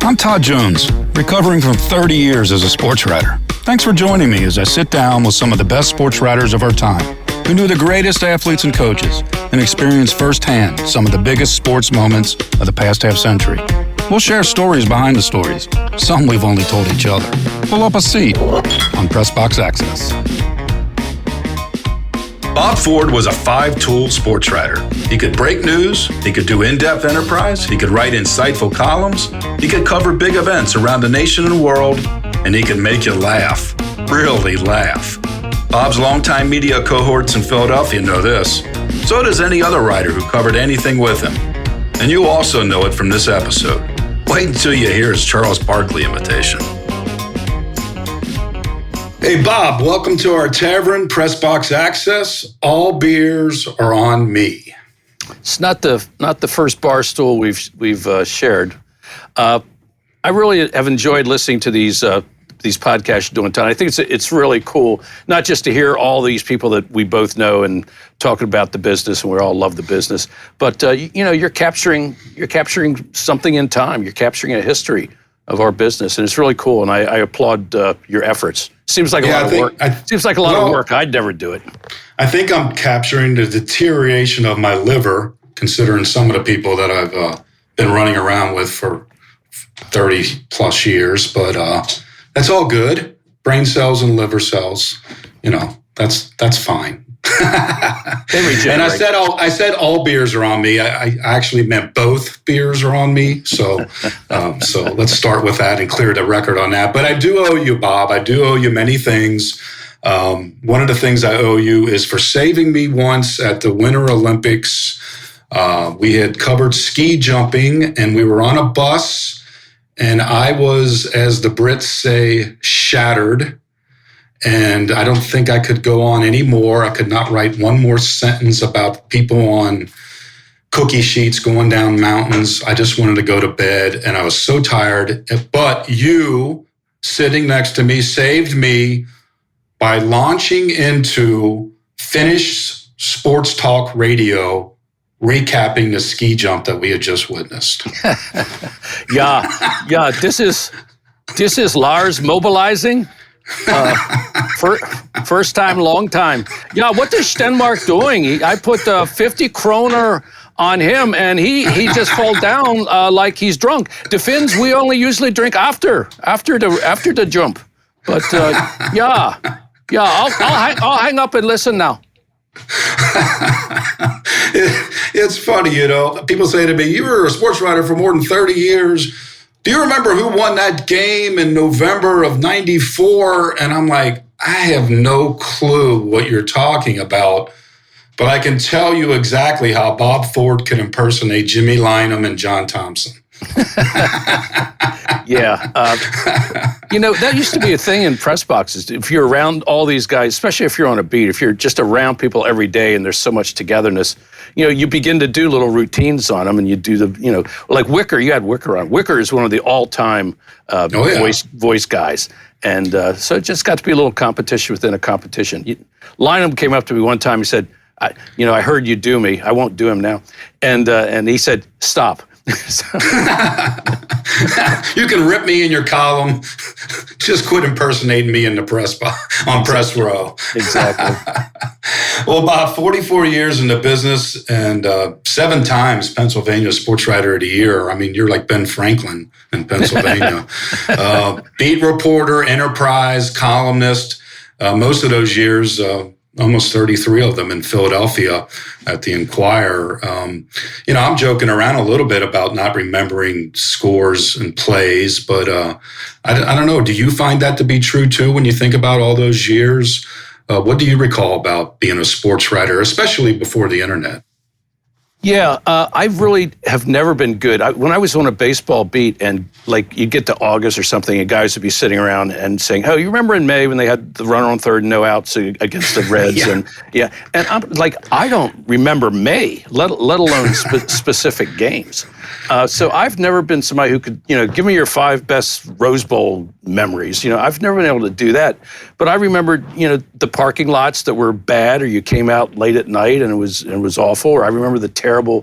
I'm Todd Jones, recovering from 30 years as a sports writer. Thanks for joining me as I sit down with some of the best sports writers of our time, who knew the greatest athletes and coaches and experienced firsthand some of the biggest sports moments of the past half century. We'll share stories behind the stories, some we've only told each other. Pull up a seat on Press Box Access. Bob Ford was a 5-tool sports writer. He could break news, he could do in-depth enterprise, he could write insightful columns, he could cover big events around the nation and world, and he could make you laugh, really laugh. Bob's longtime media cohorts in Philadelphia know this. So does any other writer who covered anything with him. And you also know it from this episode. Wait until you hear his Charles Barkley imitation. Hey, Bob, welcome to our tavern, Press Box Access. All beers are on me. It's not the first bar stool we've shared. I really have enjoyed listening to these podcasts you're doing, Todd. I think it's really cool, not just to hear all these people that we both know and talking about the business, and we all love the business, but you're capturing something in time. You're capturing a history of our business, and it's really cool. And I applaud your efforts. Seems like a lot of work. Seems like a lot of work. I'd never do it. I think I'm capturing the deterioration of my liver, considering some of the people that I've been running around with for 30 plus years. But that's all good. Brain cells and liver cells, that's fine. And I said all beers are on me. I actually meant both beers are on me. So let's start with that and clear the record on that. But I do owe you, Bob. I do owe you many things. One of the things I owe you is for saving me once at the Winter Olympics. We had covered ski jumping, and we were on a bus, and I was, as the Brits say, shattered. And I don't think I could go on anymore. I could not write one more sentence about people on cookie sheets going down mountains. I just wanted to go to bed, and I was so tired. But you, sitting next to me, saved me by launching into Finnish sports talk radio, recapping the ski jump that we had just witnessed. Yeah. This is Lars mobilizing. First time, long time. Yeah, what is Stenmark doing? I put 50 kroner on him, and he just fall down like he's drunk. The Finns, we only usually drink after the jump. But I'll hang up and listen now. It's funny, people say to me, you were a sports writer for more than 30 years. Do you remember who won that game in November of 94? And I'm like, I have no clue what you're talking about, but I can tell you exactly how Bob Ford can impersonate Jimmy Lynam and John Thompson. Yeah. That used to be a thing in press boxes. If you're around all these guys, especially if you're on a beat, if you're just around people every day and there's so much togetherness, you begin to do little routines on them, and you do like Wicker. You had Wicker on. Wicker is one of the all-time voice guys. And so it just got to be a little competition within a competition. Lynam came up to me one time. He said, I heard you do me. I won't do him now. And he said, stop. You can rip me in your column. Just quit impersonating me in the press on press row. Exactly. Well, Bob, 44 years in the business and 7 times Pennsylvania Sports Writer of the Year. I mean, you're like Ben Franklin in Pennsylvania. Beat reporter, enterprise, columnist. Most of those years, almost 33 of them in Philadelphia at the Inquirer. I'm joking around a little bit about not remembering scores and plays, but I don't know. Do you find that to be true too when you think about all those years? What do you recall about being a sports writer, especially before the internet? Yeah, I really have never been good. When I was on a baseball beat, and like you get to August or something, and guys would be sitting around and saying, "Oh, you remember in May when they had the runner on third and no outs against the Reds?" Yeah. And I'm like, I don't remember May, let alone specific games. So I've never been somebody who could, give me your 5 best Rose Bowl memories. I've never been able to do that. But I remember, the parking lots that were bad, or you came out late at night and it was awful. Or I remember the terrible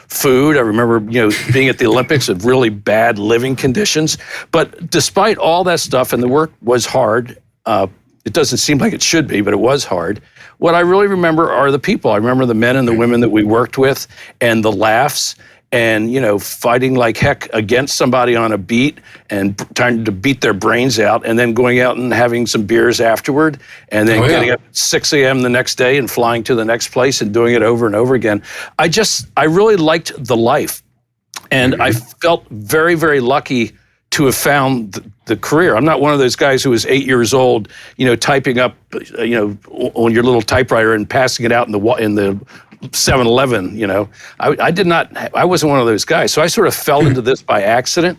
food. I remember, being at the Olympics of really bad living conditions. But despite all that stuff, and the work was hard, it doesn't seem like it should be, but it was hard. What I really remember are the people. I remember the men and the women that we worked with, and the laughs, and fighting like heck against somebody on a beat and trying to beat their brains out, and then going out and having some beers afterward, and then getting up at 6 a.m. the next day and flying to the next place and doing it over and over again. I really liked the life, and I felt very, very lucky to have found the career. I'm not one of those guys who was 8 years old, typing up, on your little typewriter and passing it out in the 7-Eleven. I wasn't one of those guys. So I sort of fell into this by accident,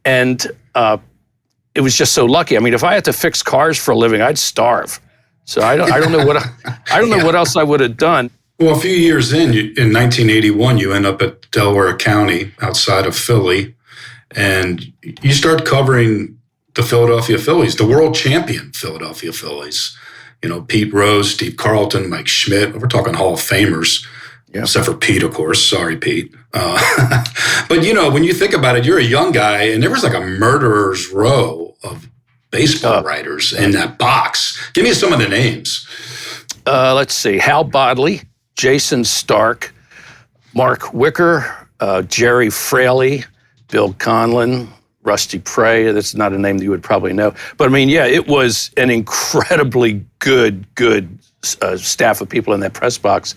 and it was just so lucky. I mean, if I had to fix cars for a living, I'd starve. So I don't know what else I would have done. Well, a few years in 1981, you end up at Delaware County outside of Philly, and you start covering the Philadelphia Phillies, the world champion Philadelphia Phillies. Pete Rose, Steve Carlton, Mike Schmidt. We're talking Hall of Famers, except for Pete, of course. Sorry, Pete. But, when you think about it, you're a young guy, and there was like a murderer's row of baseball writers in that box. Give me some of the names. Let's see. Hal Bodley, Jason Stark, Mark Wicker, Jerry Fraley, Bill Conlon, Rusty Prey. That's not a name that you would probably know. But I mean, it was an incredibly good staff of people in that press box,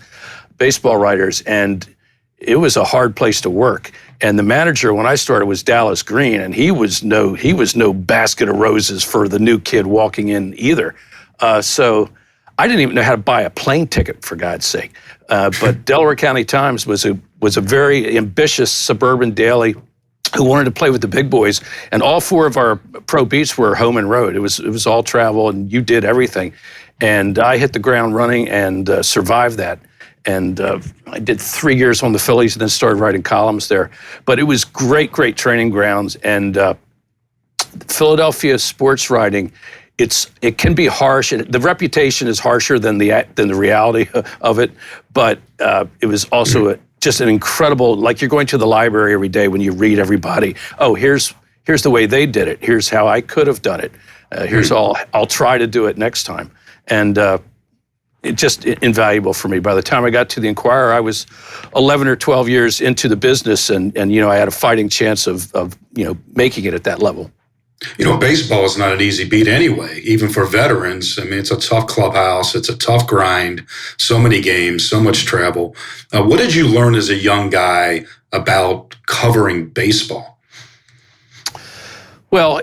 baseball writers, and it was a hard place to work. And the manager, when I started, was Dallas Green, and he was no basket of roses for the new kid walking in either. So I didn't even know how to buy a plane ticket, for God's sake. But Delaware County Times was a very ambitious suburban daily who wanted to play with the big boys, and all four of our pro beats were home and road. It was all travel, and you did everything. And I hit the ground running and survived that. And I did 3 years on the Phillies and then started writing columns there. But it was great training grounds. And Philadelphia sports writing, it can be harsh. The reputation is harsher than the reality of it. But it was also just an incredible, like you're going to the library every day when you read everybody. Oh, here's the way they did it. Here's how I could have done it. I'll try to do it next time. And it just invaluable for me. By the time I got to the Inquirer, I was 11 or 12 years into the business, and I had a fighting chance of making it at that level. Baseball is not an easy beat anyway, even for veterans. I mean, it's a tough clubhouse. It's a tough grind. So many games, so much travel. What did you learn as a young guy about covering baseball? Well,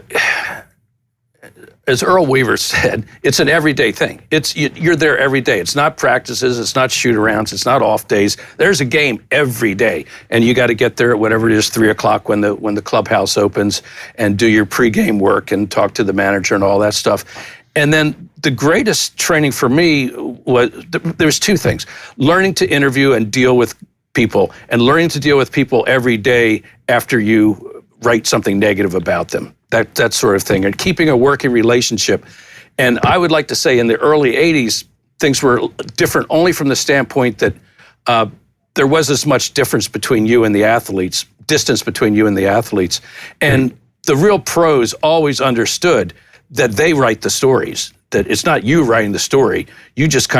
as Earl Weaver said, it's an everyday thing. You're there every day. It's not practices. It's not shoot-arounds. It's not off days. There's a game every day, and you got to get there at whatever it is, 3 o'clock when the clubhouse opens, and do your pregame work and talk to the manager and all that stuff. And then the greatest training for me was there's two things: learning to interview and deal with people, and learning to deal with people every day after you write something negative about them. That sort of thing, and keeping a working relationship. And I would like to say in the early 80s, things were different only from the standpoint that there was as much difference between you and the athletes, distance between you and the athletes. And the real pros always understood that they write the stories, that it's not you writing the story. You just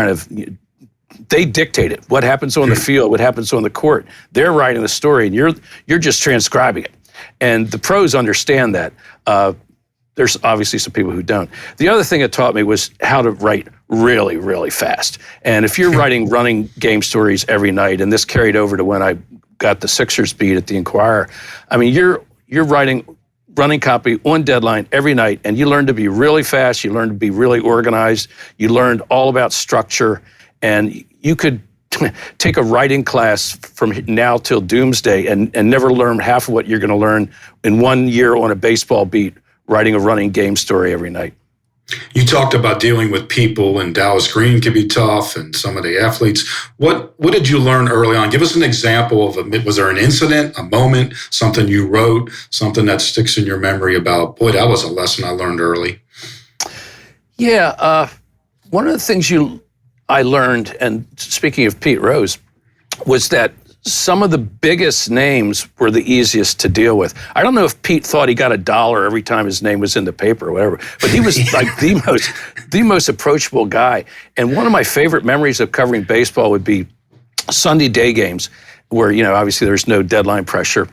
they dictate it. What happens on the field, what happens on the court. They're writing the story, and you're just transcribing it. And the pros understand that. There's obviously some people who don't. The other thing it taught me was how to write really, really fast. And if you're writing running game stories every night, and this carried over to when I got the Sixers beat at the Inquirer, I mean, you're writing running copy on deadline every night, and you learn to be really fast, you learn to be really organized, you learned all about structure, and you could take a writing class from now till doomsday and never learn half of what you're going to learn in 1 year on a baseball beat, writing a running game story every night. You talked about dealing with people, and Dallas Green can be tough, and some of the athletes. What did you learn early on? Give us an example was there an incident, a moment, something you wrote, something that sticks in your memory about, boy, that was a lesson I learned early? Yeah, one of the things I learned, and speaking of Pete Rose, was that some of the biggest names were the easiest to deal with. I don't know if Pete thought he got $1 every time his name was in the paper or whatever, but he was like the most approachable guy. And one of my favorite memories of covering baseball would be Sunday day games where, obviously there's no deadline pressure.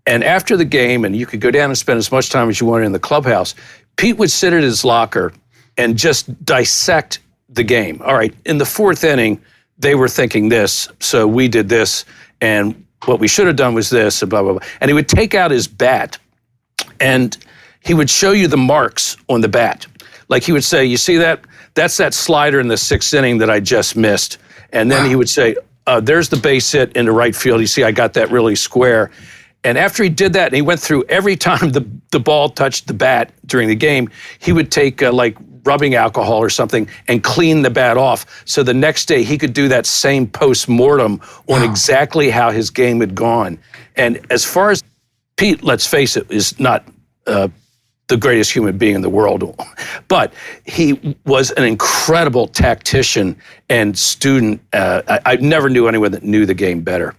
And after the game, and you could go down and spend as much time as you wanted in the clubhouse, Pete would sit at his locker and just dissect the game. All right, in the fourth inning, they were thinking this, so we did this, and what we should have done was this, and blah, blah, blah. And he would take out his bat, and he would show you the marks on the bat. Like he would say, you see that? That's that slider in the sixth inning that I just missed. And then he would say, there's the base hit into right field. You see, I got that really square. And after he did that, and he went through every time the ball touched the bat during the game, he would take like rubbing alcohol or something and clean the bat off. So the next day he could do that same post-mortem on exactly how his game had gone. And as far as Pete, let's face it, is not the greatest human being in the world, but he was an incredible tactician and student. I never knew anyone that knew the game better.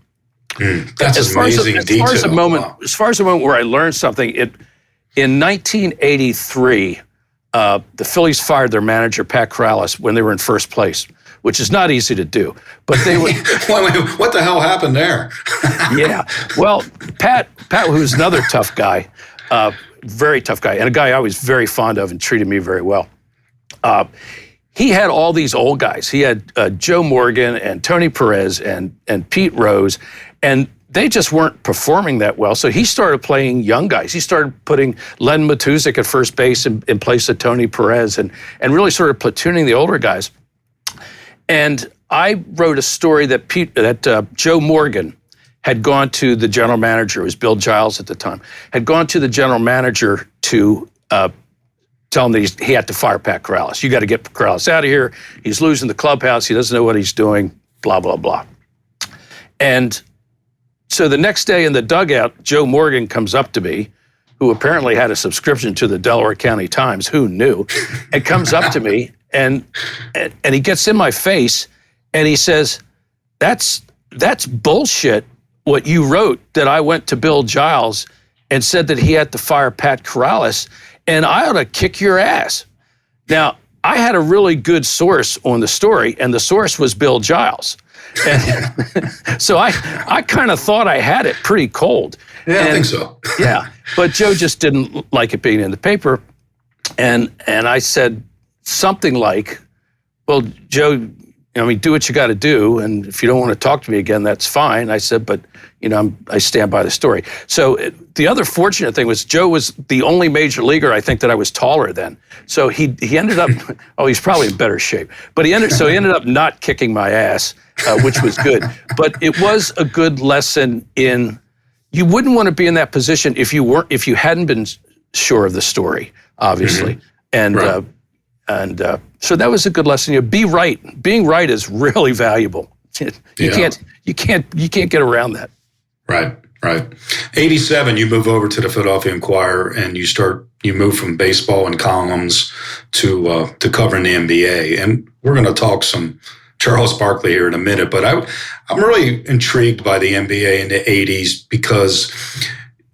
That's amazing detail. As far as the moment where I learned something, in 1983, the Phillies fired their manager, Pat Corrales, when they were in first place, which is not easy to do. But they were. What the hell happened there? Yeah. Well, Pat, who was another tough guy, very tough guy, and a guy I was very fond of and treated me very well. He had all these old guys. He had Joe Morgan and Tony Perez and Pete Rose, and they just weren't performing that well. So he started playing young guys. He started putting Len Matuszak at first base in place of Tony Perez and really sort of platooning the older guys. And I wrote a story that Joe Morgan had gone to the general manager, it was Bill Giles at the time, had gone to the general manager to tell him that he had to fire Pat Corrales. You got to get Corrales out of here. He's losing the clubhouse. He doesn't know what he's doing, blah, blah, blah. And so the next day in the dugout, Joe Morgan comes up to me, who apparently had a subscription to the Delaware County Times, who knew, and comes up to me and he gets in my face and he says, that's bullshit what you wrote, that I went to Bill Giles and said that he had to fire Pat Corrales and I ought to kick your ass. Now, I had a really good source on the story, and the source was Bill Giles. And so I kind of thought I had it pretty cold. Yeah, I think so. Yeah, but Joe just didn't like it being in the paper. And I said something like, well, Joe, do what you got to do. And if you don't want to talk to me again, that's fine. I said, but, I stand by the story. So the other fortunate thing was Joe was the only major leaguer, I think, that I was taller than. So he ended up, he's probably in better shape. But he ended up not kicking my ass, which was good. But it was a good lesson in, you wouldn't want to be in that position if you hadn't been sure of the story, obviously. Mm-hmm. And so that was a good lesson. Be right. Being right is really valuable. You can't get around that. Right. 87, you move over to the Philadelphia Inquirer and you move from baseball and columns to covering the NBA. And we're going to talk some Charles Barkley here in a minute, but I'm really intrigued by the NBA in the 80s because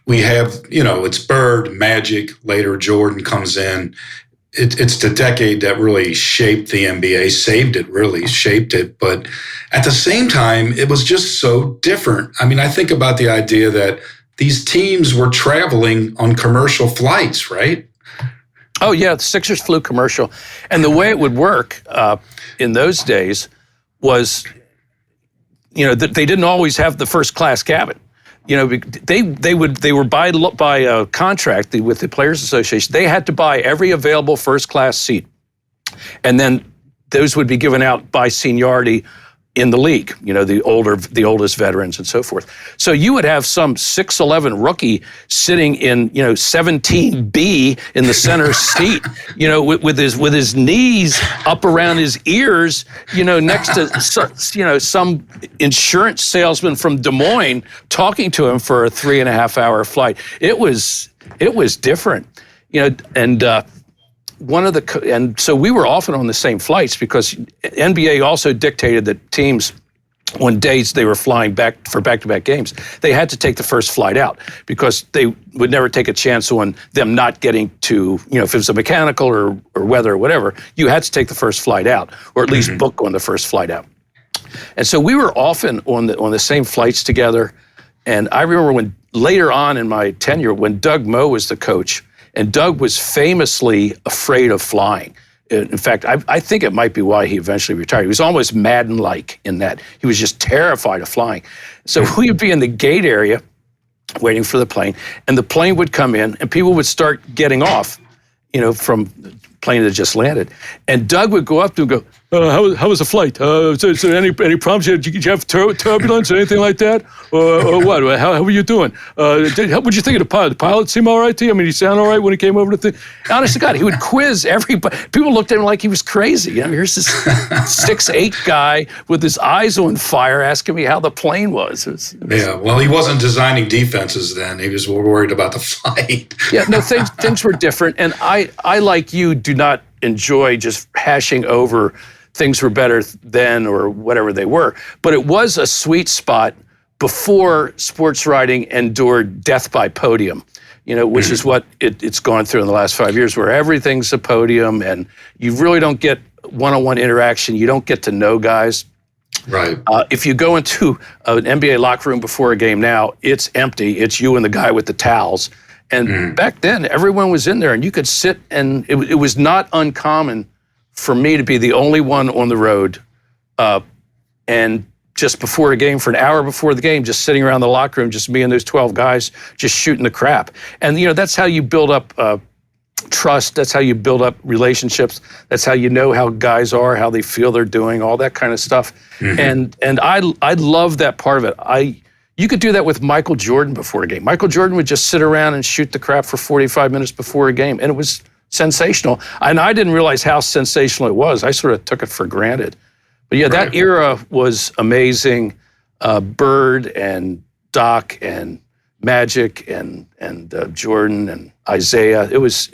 we have, it's Bird, Magic, later Jordan comes in. It's the decade that really shaped the NBA, shaped it. But at the same time, it was just so different. I mean, I think about the idea that these teams were traveling on commercial flights, right? Oh, yeah, the Sixers flew commercial. And the way it would work in those days was, that they didn't always have the first class cabin. They were by a contract with the Players Association. They had to buy every available first class seat, and then those would be given out by seniority in the league. The oldest veterans and so forth. So you would have some 6'11" rookie sitting in 17B in the center seat, with his knees up around his ears, next to some insurance salesman from Des Moines talking to him for a 3.5 hour flight. It was different, and and so we were often on the same flights because NBA also dictated that teams, on days they were flying back for back-to-back games, they had to take the first flight out because they would never take a chance on them not getting to, if it was a mechanical or weather or whatever, you had to take the first flight out, or at least book on the first flight out. And so we were often on the same flights together. And I remember when later on in my tenure, when Doug Moe was the coach, and Doug was famously afraid of flying. In fact, I think it might be why he eventually retired. He was almost Madden-like in that. He was just terrified of flying. So we'd be in the gate area waiting for the plane, and the plane would come in, and people would start getting off, from the plane that just landed. And Doug would go up to him and go, how was the flight? Is there any problems? Did you have turbulence or anything like that? Or what? How were you doing? What did you think of the pilot? The pilot seem all right to you? I mean, he sound all right when he came over to the thing? Honest to God, he would quiz everybody. People looked at him like he was crazy. Here's this 6'8" guy with his eyes on fire asking me how the plane was. Yeah, well, he wasn't designing defenses then. He was worried about the flight. Yeah, no, things were different. And I, like you, do not enjoy just hashing over things were better then or whatever they were. But it was a sweet spot before sports writing endured death by podium, which is what it's gone through in the last 5 years, where everything's a podium and you really don't get one-on-one interaction. You don't get to know guys. Right. If you go into an NBA locker room before a game now, it's empty. It's you and the guy with the towels. And back then, everyone was in there and you could sit, and it was not uncommon for me to be the only one on the road, and just before a game, for an hour before the game, just sitting around the locker room, just me and those 12 guys just shooting the crap. And that's how you build up trust. That's how you build up relationships. That's how you know how guys are, how they feel they're doing, all that kind of stuff. And I love that part of it. You could do that with Michael Jordan before a game. Michael Jordan would just sit around and shoot the crap for 45 minutes before a game, and it was sensational. And I didn't realize how sensational it was. I sort of took it for granted. But yeah, that era was amazing. Bird and Doc and Magic and Jordan and Isaiah. It was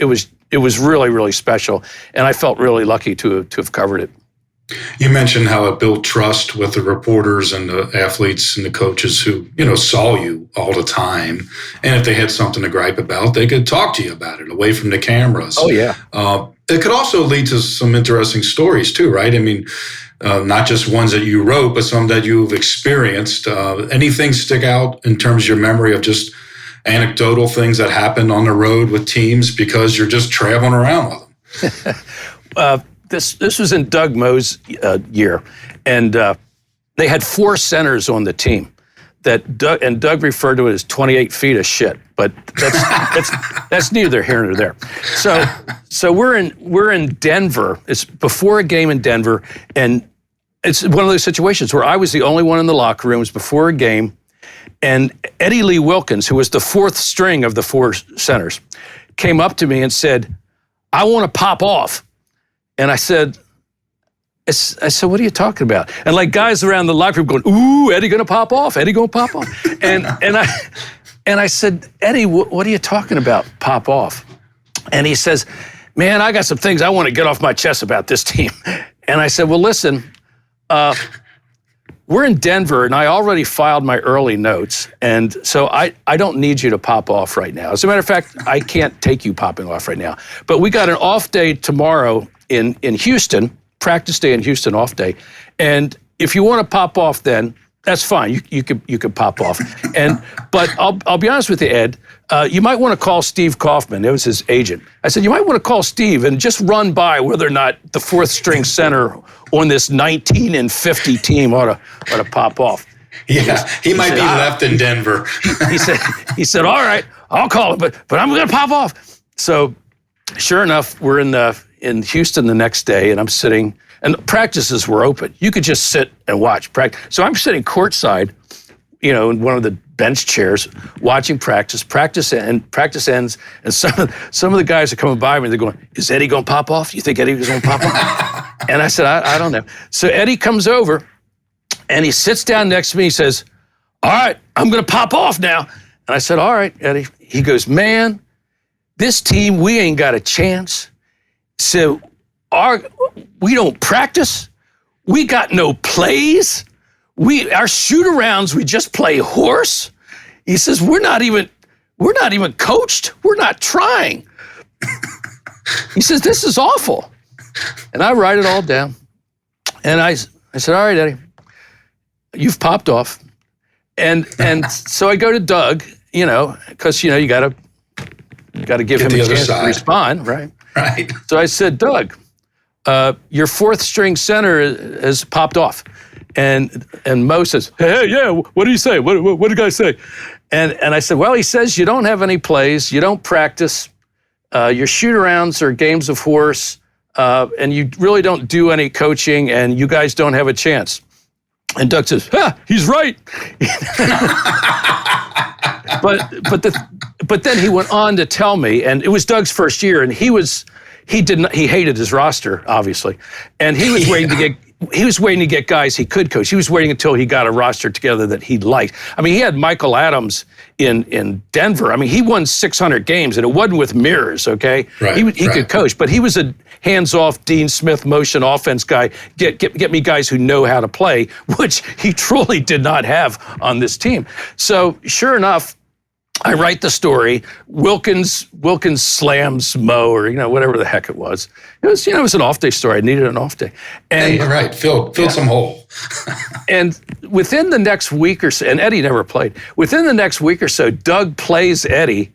really, really special. And I felt really lucky to have covered it. You mentioned how it built trust with the reporters and the athletes and the coaches who, saw you all the time. And if they had something to gripe about, they could talk to you about it away from the cameras. Oh, yeah. It could also lead to some interesting stories too, right? I mean, not just ones that you wrote, but some that you've experienced. Anything stick out in terms of your memory of just anecdotal things that happened on the road with teams because you're just traveling around with them? This was in Doug Moe's year, and they had 4 centers on the team that Doug referred to it as 28 feet of shit, but that's neither here nor there. So we're in Denver. It's before a game in Denver, and it's one of those situations where I was the only one in the locker room. It was before a game, and Eddie Lee Wilkins, who was the 4th string of the 4 centers, came up to me and said, "I want to pop off." And I said, what are you talking about? And like guys around the locker room going, "Ooh, Eddie gonna pop off, Eddie gonna pop off." And I said, "Eddie, what are you talking about, pop off?" And he says, "Man, I got some things I want to get off my chest about this team." And I said, "Well, listen, we're in Denver and I already filed my early notes. And so I don't need you to pop off right now. As a matter of fact, I can't take you popping off right now. But we got an off day tomorrow in Houston, practice day in Houston, off day. And if you want to pop off then, that's fine. You could pop off. But I'll be honest with you, Ed. You might want to call Steve Kaufman. It was his agent. I said, you might want to call Steve and just run by whether or not the 4th string center on this 19-50 team ought to pop off." Yeah, he might be left in Denver. He said, "All right, I'll call him, but I'm going to pop off." So sure enough, we're in Houston the next day, and I'm sitting, and practices were open. You could just sit and watch practice. So I'm sitting courtside, in one of the bench chairs, watching practice. Practice ends, and some of the guys are coming by me. They're going, "Is Eddie going to pop off? You think Eddie's going to pop off?" And I said, I don't know. So Eddie comes over, and he sits down next to me. He says, "All right, I'm going to pop off now." And I said, "All right, Eddie." He goes, "Man, this team, we ain't got a chance. So we don't practice. We got no plays. Our shoot-arounds, we just play horse. He says, we're not even coached. We're not trying. He says, this is awful. And I write it all down. And I said, all right, Eddie, you've popped off. And so I go to Doug, because, you got to give him a chance to respond, right? Right. So I said, Doug, your fourth string center has popped off. And Mo says, hey, yeah, what did he say? What did the guy say? And I said, well, he says you don't have any plays, you don't practice, your shoot-arounds are games of horse, and you really don't do any coaching, and you guys don't have a chance. And Doug says, he's right. But then he went on to tell me, and it was Doug's first year, and he hated his roster, obviously, and he was waiting to get guys he could coach. He was waiting until he got a roster together that he liked. I mean, he had Michael Adams in Denver. I mean, he won 600 games, and it wasn't with mirrors, okay? Right, he could coach, but he was a hands-off Dean Smith motion offense guy. Get me guys who know how to play, which he truly did not have on this team. So sure enough, I write the story. Wilkins slams Mo, or whatever the heck it was. It was an off day story. I needed an off day. And you're right. Filled some hole. And within the next week or so, and Eddie never played. Within the next week or so, Doug plays Eddie,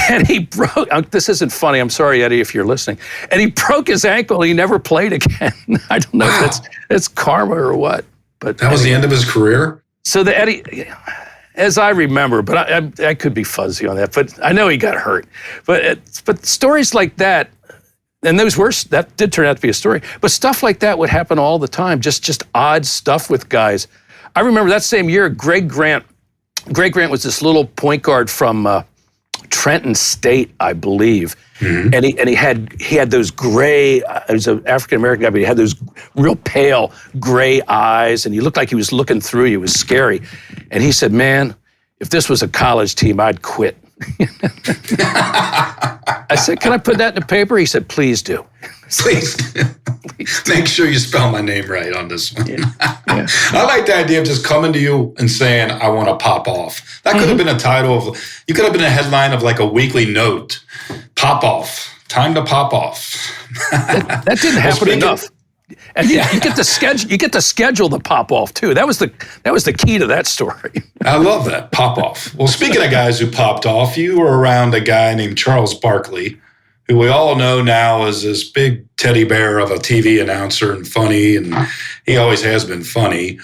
and he broke. This isn't funny. I'm sorry, Eddie, if you're listening. And he broke his ankle. And he never played again. I don't know if that's karma or what. But that was the end of his career. So the Eddie. As I remember, but I could be fuzzy on that, but I know he got hurt. But stories like that, and that did turn out to be a story, but stuff like that would happen all the time, just odd stuff with guys. I remember that same year, Greg Grant was this little point guard from Trenton State, I believe. Mm-hmm. And he had those gray, he was an African-American guy, but he had those real pale gray eyes, and he looked like he was looking through you. It was scary. And he said, man, if this was a college team, I'd quit. I said, can I put that in the paper? He said, please do. Please. Make sure you spell my name right on this one. Yeah. I like the idea of just coming to you and saying, I want to pop off. That could have been a title you could have been a headline of like a weekly note. Pop off. Time to pop off. That didn't happen enough. And you get to schedule the pop off too. That was the key to that story. I love that, pop off. Well, speaking of guys who popped off, you were around a guy named Charles Barkley, who we all know now as this big teddy bear of a TV announcer and funny, and he always has been funny,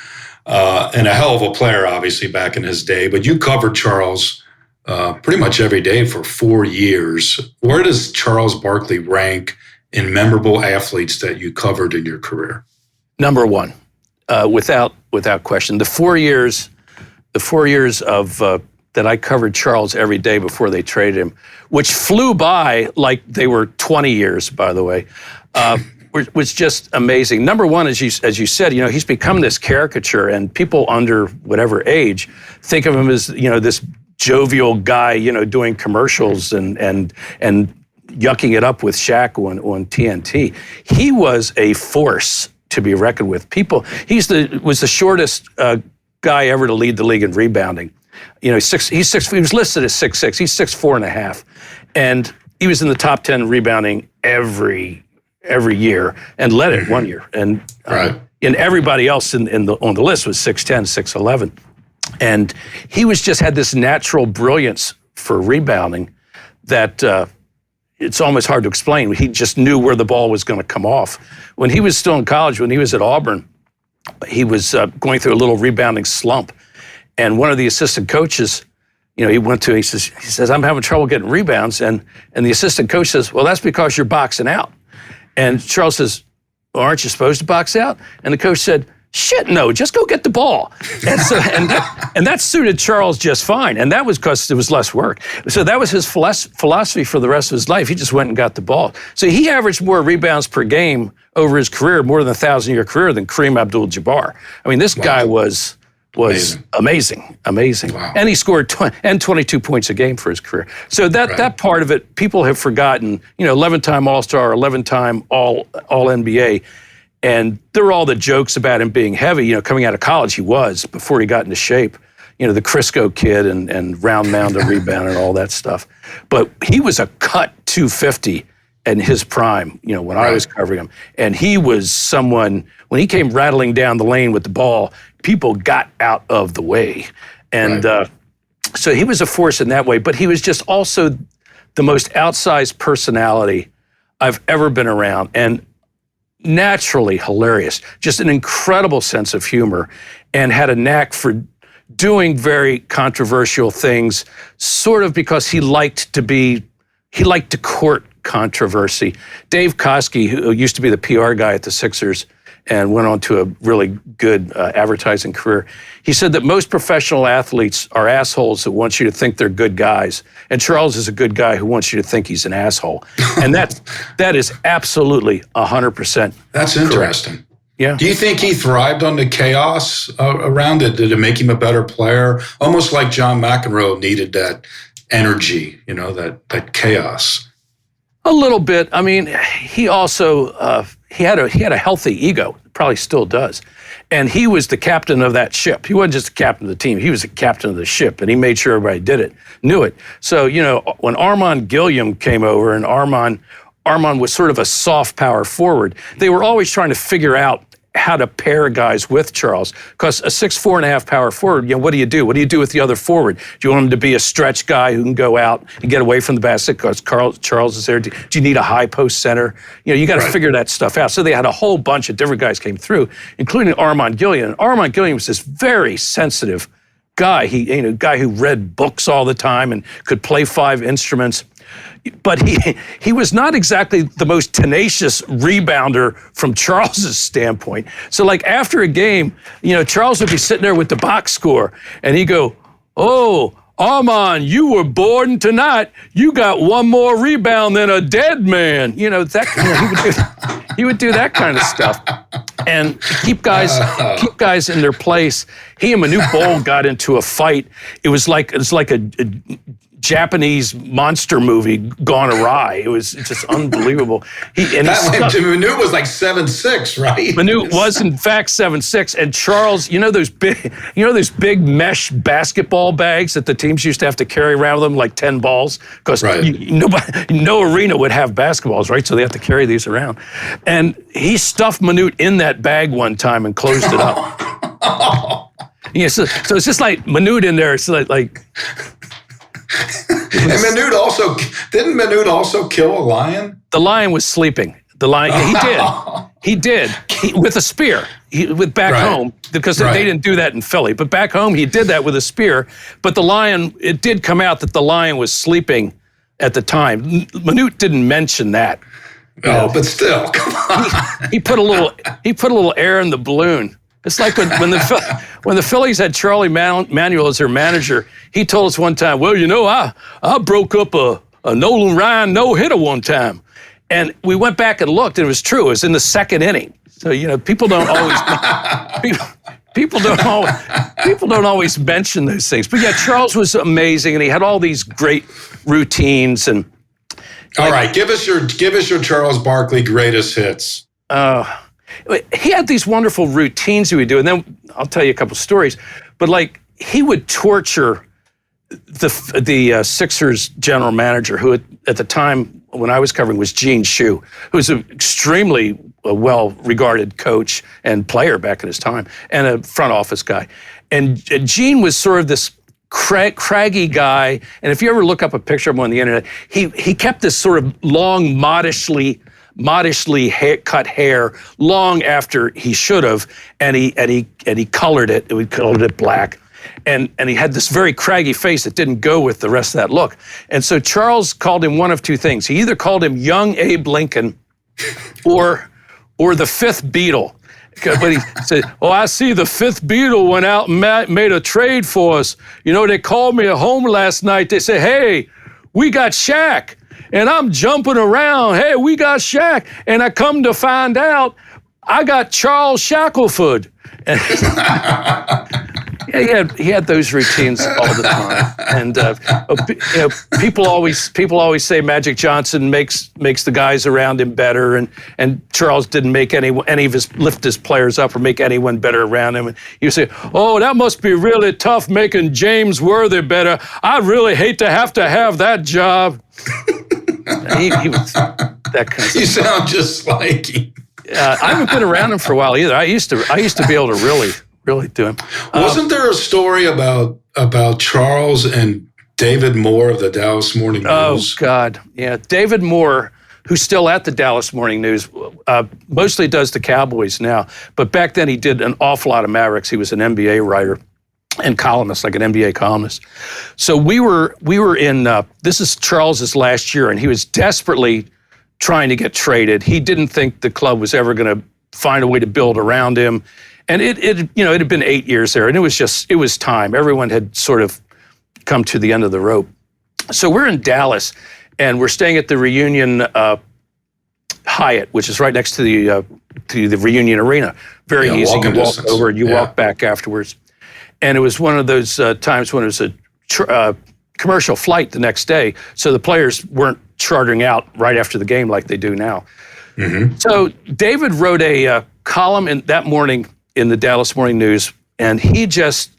and a hell of a player, obviously, back in his day. But you covered Charles pretty much every day for 4 years. Where does Charles Barkley rank in memorable athletes that you covered in your career? Number one, without question. The 4 years of that I covered Charles every day before they traded him, which flew by like they were 20 years, by the way, was just amazing. Number one, as you said, he's become this caricature, and people under whatever age think of him as this jovial guy, doing commercials and yucking it up with Shaq on TNT. He was a force to be reckoned with. He was the shortest guy ever to lead the league in rebounding. He was listed as 6'6". He's 6'4.5", and he was in the top 10 rebounding every year, and led it 1 year. And right. And everybody else on the list was 6'10", 6'11", and he had this natural brilliance for rebounding that it's almost hard to explain. He just knew where the ball was going to come off. When he was still in college, when he was at Auburn, he was going through a little rebounding slump. And one of the assistant coaches, he says, I'm having trouble getting rebounds. And the assistant coach says, well, that's because you're boxing out. And Charles says, well, aren't you supposed to box out? And the coach said, shit, no, just go get the ball. And so, and that suited Charles just fine. And that was because it was less work. So that was his philosophy for the rest of his life. He just went and got the ball. So he averaged more rebounds per game over his career, more than a 1,000-year career, than Kareem Abdul-Jabbar. I mean, this guy was was amazing. Wow. And he scored 22 points a game for his career. So that part of it, people have forgotten, 11-time All-Star, 11-time All-NBA. And there were all the jokes about him being heavy. Coming out of college, he was, before he got into shape. The Crisco kid and round mound and rebound and all that stuff. But he was a cut 250 in his prime, when I was covering him. And he was someone, when he came rattling down the lane with the ball, people got out of the way. And so he was a force in that way, but he was just also the most outsized personality I've ever been around, and naturally hilarious, just an incredible sense of humor, and had a knack for doing very controversial things, sort of because he liked to court controversy. Dave Koski, who used to be the PR guy at the Sixers and went on to a really good advertising career, he said that most professional athletes are assholes that want you to think they're good guys. And Charles is a good guy who wants you to think he's an asshole. And that is absolutely 100%. That's interesting. Correct. Yeah. Do you think he thrived on the chaos around it? Did it make him a better player? Almost like John McEnroe needed that energy, that chaos. A little bit. I mean, he also he had a healthy ego. Probably still does, and he was the captain of that ship. He wasn't just the captain of the team. He was the captain of the ship, and he made sure everybody knew it. So when Armand Gilliam came over, and Armand was sort of a soft power forward, they were always trying to figure out how to pair guys with Charles, because a 6'4.5" power forward, what do you do? What do you do with the other forward? Do you want him to be a stretch guy who can go out and get away from the basket because Charles is there? Do you need a high post center? You got to figure that stuff out. So they had a whole bunch of different guys came through, including Armand Gilliam. And Armand Gilliam was this very sensitive guy. Guy who read books all the time and could play 5 instruments. But he was not exactly the most tenacious rebounder from Charles's standpoint. So like after a game, Charles would be sitting there with the box score, and he'd go, "Oh, Armand, you were boarding tonight. You got one more rebound than a dead man." He would do that kind of stuff, and keep guys in their place. He and Manu Bol got into a fight. It was like a Japanese monster movie gone awry. It's just unbelievable. Manu was like 7'6", right? Manu was in fact 7'6", and Charles, those big mesh basketball bags that the teams used to have to carry around with them, like 10 balls, because no arena would have basketballs, right? So they have to carry these around. And he stuffed Manu in that bag one time and closed it up. So it's just like Manu in there. It's like. And didn't Manute also kill a lion? The lion was sleeping. The lion, he did with a spear. Back home, because they didn't do that in Philly. But back home, he did that with a spear. But the lion, it did come out that the lion was sleeping at the time. Manute didn't mention that. But still, come on. He put a little air in the balloon. It's like when the Phillies had Charlie Manuel as their manager. He told us one time, "Well, I broke up a Nolan Ryan no-hitter one time," and we went back and looked, and it was true. It was in the second inning. So people don't always people don't always mention those things. But yeah, Charles was amazing, and he had all these great routines. And all right, give us your Charles Barkley greatest hits. He had these wonderful routines he would do, and then I'll tell you a couple stories. But like he would torture the Sixers general manager, who at the time when I was covering was Gene Shue, who was an extremely well-regarded coach and player back in his time, and a front office guy. And Gene was sort of this craggy guy. And if you ever look up a picture of him on the internet, he kept this sort of long, modestly cut hair long after he should have, and he colored it. We colored it black, and he had this very craggy face that didn't go with the rest of that look. And so Charles called him one of two things. He either called him young Abe Lincoln, or the fifth Beatle. But he said, "Oh, I see the fifth Beatle went out and made a trade for us. They called me at home last night. They said, 'Hey, we got Shaq.' And I'm jumping around. Hey, we got Shaq. And I come to find out I got Charles Shackelford." Yeah, he had those routines all the time, and people always say Magic Johnson makes the guys around him better, and Charles didn't make any of his lift his players up or make anyone better around him. And you say, oh, that must be really tough making James Worthy better. I'd really hate to have that job. he was that kind of. You sound just like him. I haven't been around him for a while either. I used to be able to really do him. Wasn't there a story about Charles and David Moore of the Dallas Morning News? Oh, God. Yeah. David Moore, who's still at the Dallas Morning News, mostly does the Cowboys now. But back then he did an awful lot of Mavericks. He was an NBA writer and columnist, like an NBA columnist. So we were in, this is Charles's last year, and he was desperately trying to get traded. He didn't think the club was ever going to find a way to build around him. And it had been 8 years there, and it was time. Everyone had sort of come to the end of the rope. So we're in Dallas, and we're staying at the Reunion Hyatt, which is right next to the Reunion Arena. Very easy. You walk over, and you walk back afterwards. And it was one of those times when it was a commercial flight the next day, so the players weren't chartering out right after the game like they do now. Mm-hmm. So David wrote a column that morning in the Dallas Morning News, and he just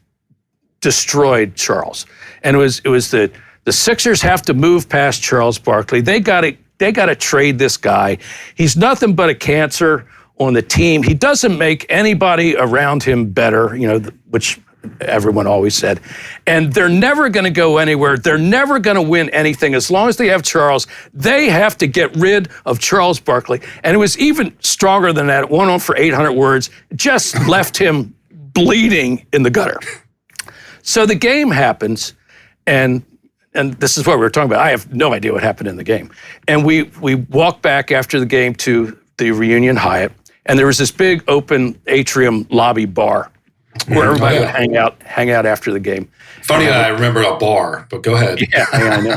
destroyed Charles. And it was the Sixers have to move past Charles Barkley. They got to trade this guy. He's nothing but a cancer on the team. He doesn't make anybody around him better, which everyone always said. And they're never going to go anywhere. They're never going to win anything. As long as they have Charles, they have to get rid of Charles Barkley. And it was even stronger than that. It went on for 800 words. It just left him bleeding in the gutter. So the game happens, and this is what we were talking about. I have no idea what happened in the game. And we walked back after the game to the Reunion Hyatt, and there was this big open atrium lobby bar where everybody would hang out after the game. Funny that I remember a bar, but go ahead. Yeah, I know.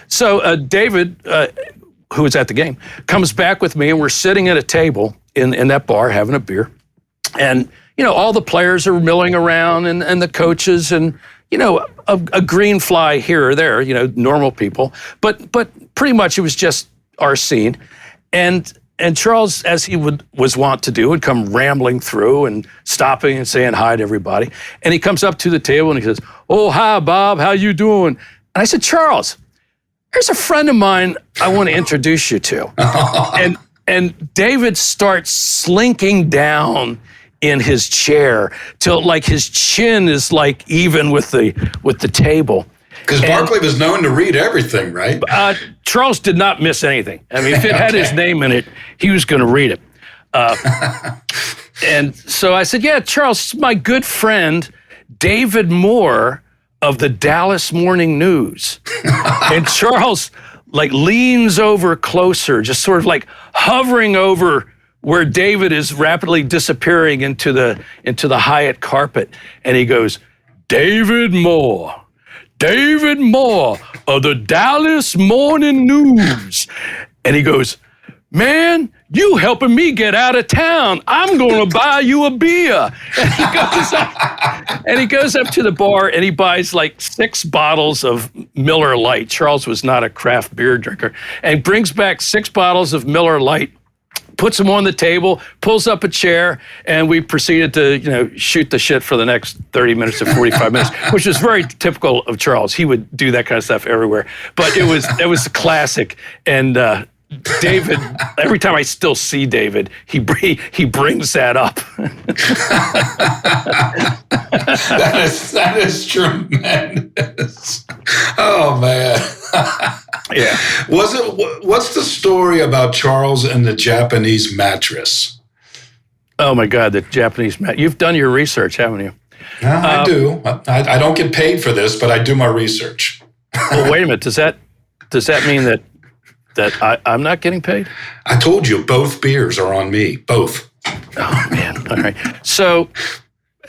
So David, who was at the game, comes back with me, and we're sitting at a table in that bar having a beer. And, all the players are milling around and the coaches and, a green fly here or there, normal people. But pretty much it was just our scene. And Charles, as he was wont to do, would come rambling through and stopping and saying hi to everybody. And he comes up to the table and he says, "Oh, hi, Bob. How you doing?" And I said, "Charles, there's a friend of mine I want to introduce you to." And David starts slinking down in his chair till like his chin is like even with the table. Because Barkley was known to read everything, right? Charles did not miss anything. I mean, if it had his name in it, he was going to read it. And so I said, "Yeah, Charles, my good friend, David Moore of the Dallas Morning News." And Charles leans over closer, just sort of like hovering over where David is rapidly disappearing into the Hyatt carpet. And he goes, David Moore of the Dallas Morning News." And he goes, "Man, you helping me get out of town. I'm going to buy you a beer." And he goes up to the bar and he buys 6 bottles of Miller Lite. Charles was not a craft beer drinker. And brings back 6 bottles of Miller Lite, puts them on the table, pulls up a chair, and we proceeded to, shoot the shit for the next 30 minutes to 45 minutes, which was very typical of Charles. He would do that kind of stuff everywhere. But it was classic. And David, every time I still see David, he brings that up. That is tremendous. Oh man. Yeah. What's the story about Charles and the Japanese mattress? Oh my God, the Japanese mattress. You've done your research, haven't you? I do. I don't get paid for this, but I do my research. Well, wait a minute. Does that mean that I'm not getting paid? I told you both beers are on me. Both. Oh man. All right. So,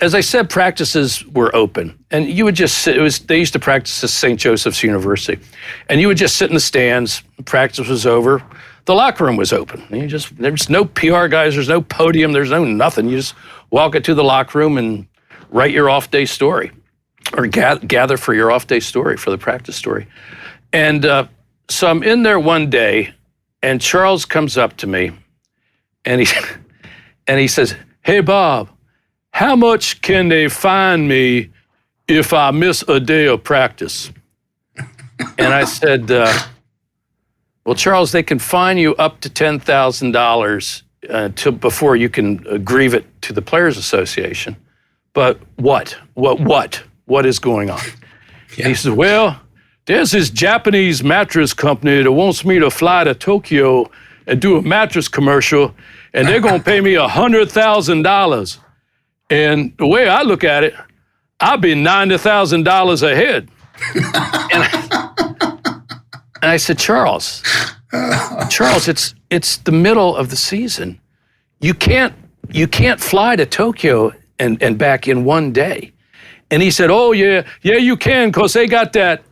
as I said, practices were open, and you would just sit. They used to practice at St. Joseph's University, and you would just sit in the stands. Practice was over. The locker room was open. There's no PR guys. There's no podium. There's no nothing. You just walk into the locker room and write your off-day story or gather for your off-day story, for the practice story. And so I'm in there one day, and Charles comes up to me, and he says, "Hey, Bob, how much can they fine me if I miss a day of practice?" And I said, well, Charles, they can fine you up to $10,000 before you can grieve it to the Players Association. But what? What is going on? Yeah. He says, well, there's this Japanese mattress company that wants me to fly to Tokyo and do a mattress commercial, and they're going to pay me $100,000. And the way I look at it, I'll be $90,000 ahead. And I said, Charles, it's the middle of the season. You can't fly to Tokyo and back in one day. And he said, oh yeah, you can, because they got that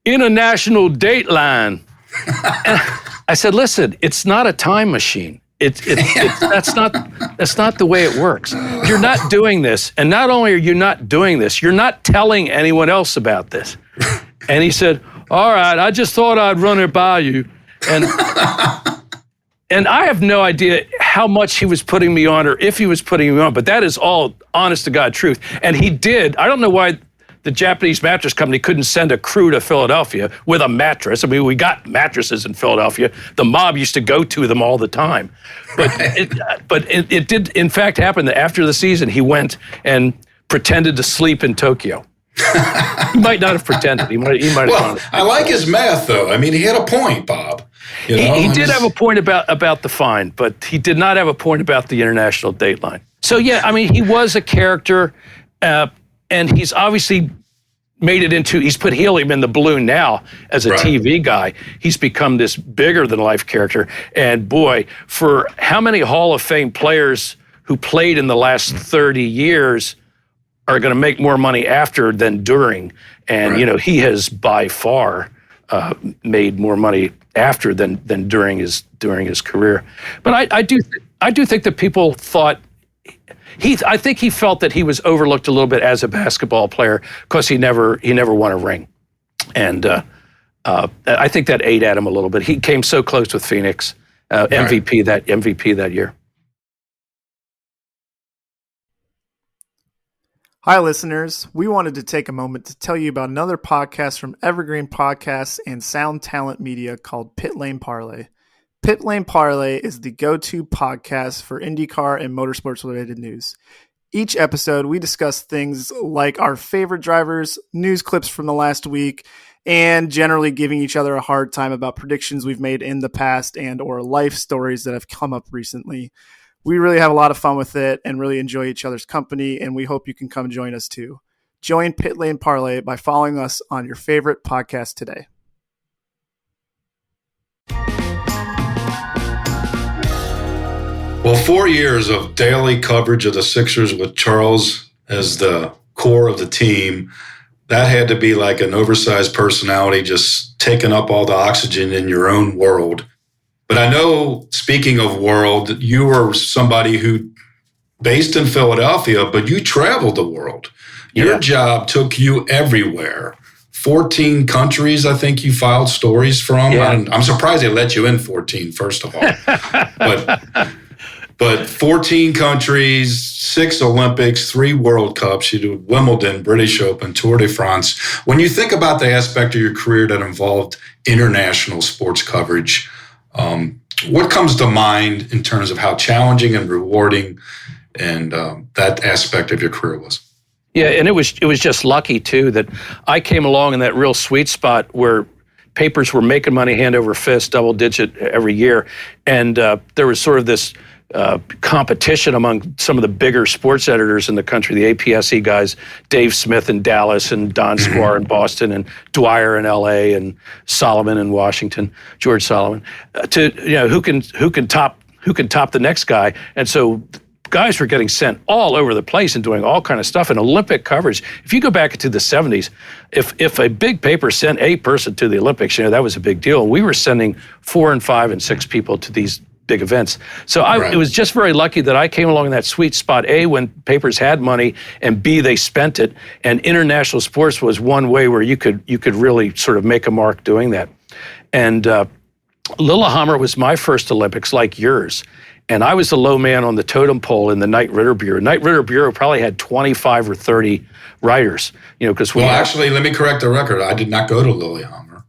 international date line. And I said, listen, it's not a time machine. That's not the way it works. You're not doing this. And not only are you not doing this, you're not telling anyone else about this. And he said, all right, I just thought I'd run it by you. And I have no idea how much he was putting me on or if he was putting me on, but that is all honest to God truth. And he did. I don't know why the Japanese mattress company couldn't send a crew to Philadelphia with a mattress. I mean, we got mattresses in Philadelphia. The mob used to go to them all the time. But it did, in fact, happen that after the season, he went and pretended to sleep in Tokyo. He might not have pretended. He might have gone. I like his math, though. I mean, he had a point, Bob. He did have a point about the fine, but he did not have a point about the international date line. So, yeah, I mean, he was a character, and he's obviously made it into, he's put helium in the balloon now as a TV guy. He's become this bigger than life character. And boy, for how many Hall of Fame players who played in the last 30 years are going to make more money after than during. And, you know, he has by far made more money after than during his career. But I do think that people thought, I think he felt that he was overlooked a little bit as a basketball player because he never won a ring. And I think that ate at him a little bit. He came so close with Phoenix, MVP that year. Hi, listeners. We wanted to take a moment to tell you about another podcast from Evergreen Podcasts and Sound Talent Media called Pit Lane Parlay. Pit Lane Parlay is the go-to podcast for IndyCar and motorsports-related news. Each episode, we discuss things like our favorite drivers, news clips from the last week, and generally giving each other a hard time about predictions we've made in the past and or life stories that have come up recently. We really have a lot of fun with it and really enjoy each other's company, and we hope you can come join us too. Join Pit Lane Parlay by following us on your favorite podcast today. Well, 4 years of daily coverage of the Sixers with Charles as the core of the team, that had to be like an oversized personality just taking up all the oxygen in your own world. But I know, speaking of world, you were somebody who, based in Philadelphia, but you traveled the world. Your job took you everywhere. 14 countries, I think you filed stories from. Yeah. I'm surprised they let you in 14, first of all. But 14 countries, 6 Olympics, 3 World Cups. You did Wimbledon, British Open, Tour de France. When you think about the aspect of your career that involved international sports coverage, what comes to mind in terms of how challenging and rewarding and that aspect of your career was? Yeah, and it was just lucky too that I came along in that real sweet spot where papers were making money hand over fist, double digit every year, and there was sort of this competition among some of the bigger sports editors in the country, the APSE guys, Dave Smith in Dallas and Don Squire in Boston and Dwyer in LA and Solomon in Washington, George Solomon, to who can top the next guy. And so guys were getting sent all over the place and doing all kind of stuff. And Olympic coverage, if you go back into the 70s, if a big paper sent a person to the Olympics, that was a big deal. We were sending 4 and 5 and 6 people to these big events. So Right. it was just very lucky that I came along in that sweet spot, A, when papers had money, and B, they spent it. And international sports was one way where you could really sort of make a mark doing that. And Lillehammer was my first Olympics, like yours. And I was the low man on the totem pole in the Knight Ridder Bureau. Knight Ridder Bureau probably had 25 or 30 writers, because Well, actually, let me correct the record. I did not go to Lillehammer.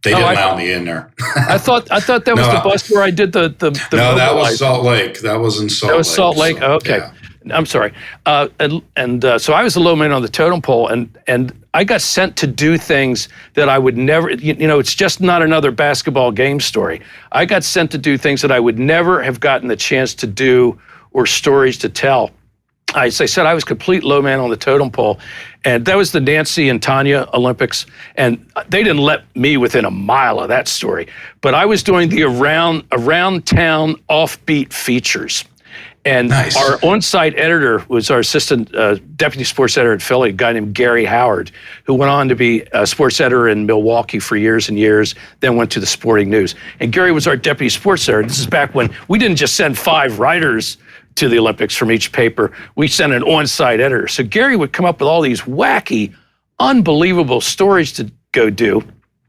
They didn't allow me in there. I thought that was the bus where I did the No, that was Salt Lake. That was in Salt Lake. That was Salt Lake. So, okay. yeah. I'm sorry. So I was the low man on the totem pole, and I got sent to do things that I would never, it's just not another basketball game story. I got sent to do things that I would never have gotten the chance to do or stories to tell. As I said, I was complete low man on the totem pole, and that was the Nancy and Tanya Olympics, and they didn't let me within a mile of that story. But I was doing the around town offbeat features. And Nice. Our on-site editor was our assistant deputy sports editor at Philly, a guy named Gary Howard, who went on to be a sports editor in Milwaukee for years and years, then went to the Sporting News. And Gary was our deputy sports editor. This is back when we didn't just send 5 writers to the Olympics from each paper. We sent an on-site editor. So Gary would come up with all these wacky, unbelievable stories to go do.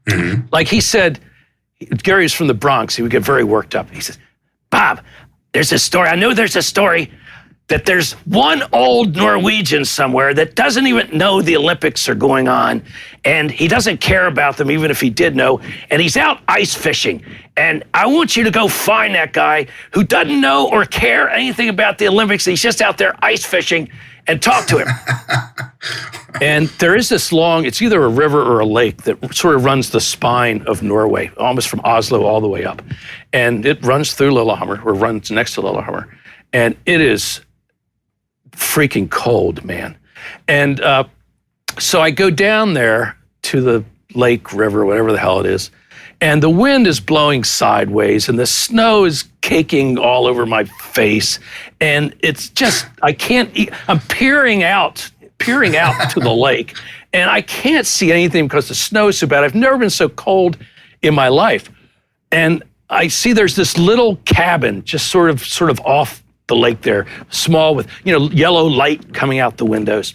Mm-hmm. Like he said, Gary's from the Bronx. He would get very worked up. He says, Bob, there's a story. I know there's a story that there's one old Norwegian somewhere that doesn't even know the Olympics are going on, and he doesn't care about them even if he did know, and he's out ice fishing. And I want you to go find that guy who doesn't know or care anything about the Olympics. He's just out there ice fishing, and talk to him. And there is this it's either a river or a lake that sort of runs the spine of Norway, almost from Oslo all the way up. And it runs through Lillehammer, or runs next to Lillehammer. And it is freaking cold, man. And so I go down there to the lake, river, whatever the hell it is, and the wind is blowing sideways, and the snow is caking all over my face. And it's just, I'm peering out to the lake, and I can't see anything because the snow is so bad. I've never been so cold in my life. And I see there's this little cabin just sort of off the lake there, small with, yellow light coming out the windows.